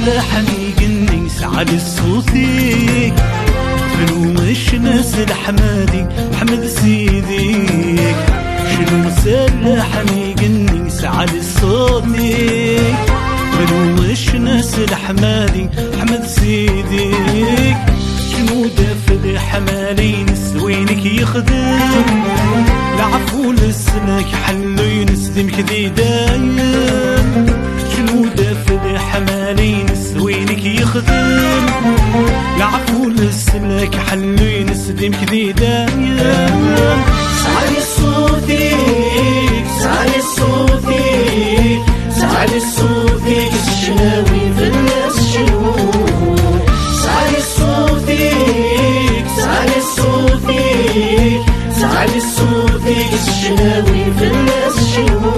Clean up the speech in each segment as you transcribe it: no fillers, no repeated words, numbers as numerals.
لحني قني سعد الصوتي شنو مش نازل حمادي حمد سيديك شنو مسلحني قني سعد الصوتي شنو مش نازل حمادي حمد سيديك شنو دافد حمالي نسوينك يخدم العفو لسلك حلو ينسلمك ذي دايم شنو دافد حمالي نسوينك يخدم العفو لسلك حلو ينسلمك ذي دايم سعلي صوتيك سعلي صوتيك سعلي صوتيك الشناوي في الناس شنو سعلي صوتيك سعلي صوتيك سعلي صوتيك الشناوي في الناس شنو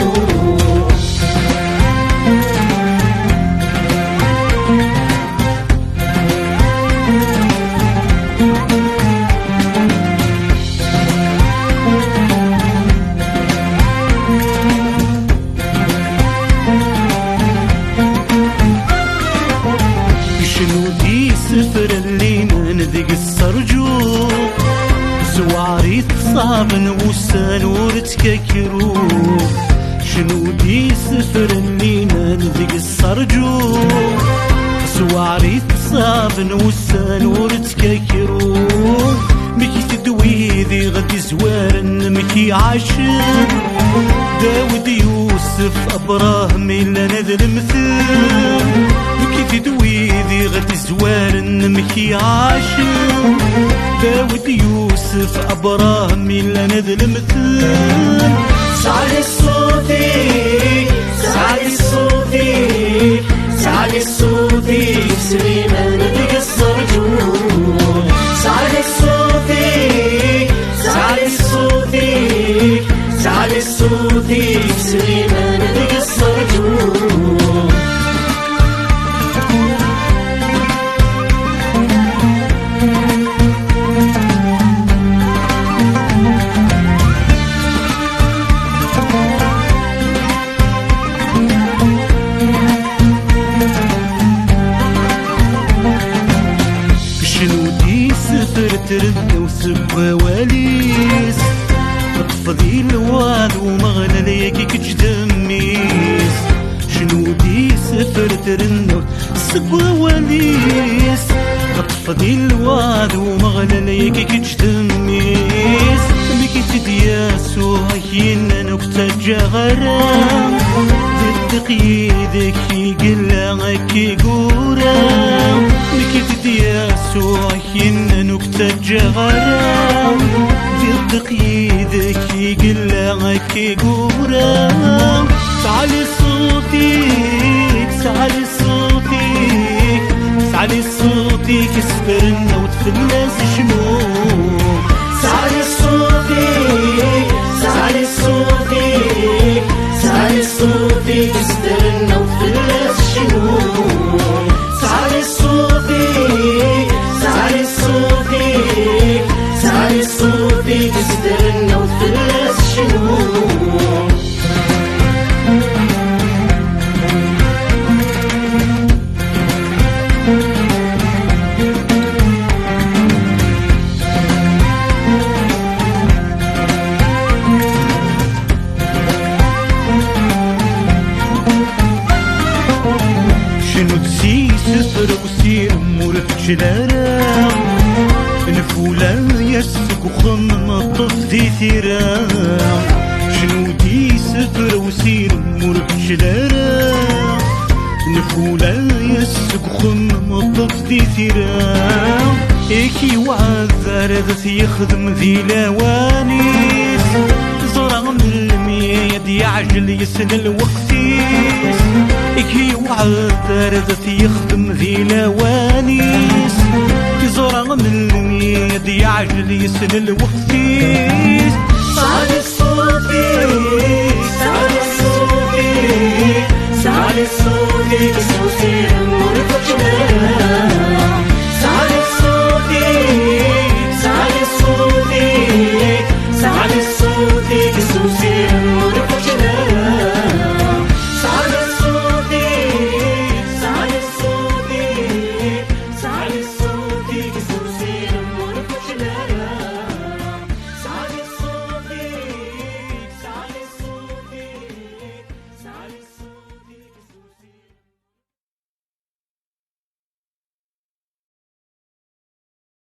سفر اللي نذق السرجو سواري تصابن وسان ورتككرو شنو دي سفر اللي نذق السرجو سواري تصابن وسان ورتككرو مكي تدوي ذي غدي زوارن مكي عاشر داود يوسف ابراهيم الا نذل مثل مكي تدوي ذي غدي زوارن مكي عاشر داود يوسف ابراهيم الا نذل مثل سعلي صوتي سعلي صوتي سعلي صوتي سليمان ذيك السرجون سعلي صوتي سعلي صوتي سعلي صوتي سليمان ذيك السرجون ترد وسبة وليس اطفضي الواد ومغنى ليك كجدميس شنو دي سفر ترد وسبة وليس اطفضي الواد ومغنى ليك كجدميس بكي تدياسو هكينا نكتة جغرام ضد قيدك يقلعك يقورام بكي تدياسو هكينا نكتة جغرام ضد قيدك يقلعك يقورام سعلي صوتيك سعلي صوتيك سعلي صوتيك اسفرنا وتفلس شنو سعلي صوتيك سعلي صوتيك سعلي صوتيك اسفرنا وتفلس شنو سعلي صوتيك سعلي صوتيك سعلي صوتيك اسفرنا وتفلس شنو شنو تسي سفر وسي امور جلالة نفولا يسك وخم طف ذي ثيرا شنو دي سفر وسير مربش دارا نفولا يسقخن مطط دي ثيرا إيكي وعذر ذات يخدم ذي لوانيس زرع من المياد يعجل يسن الوقتيس إيكي وعذر ذات يخدم ذي لوانيس زرع من المياد يعجل يسن الوقتيس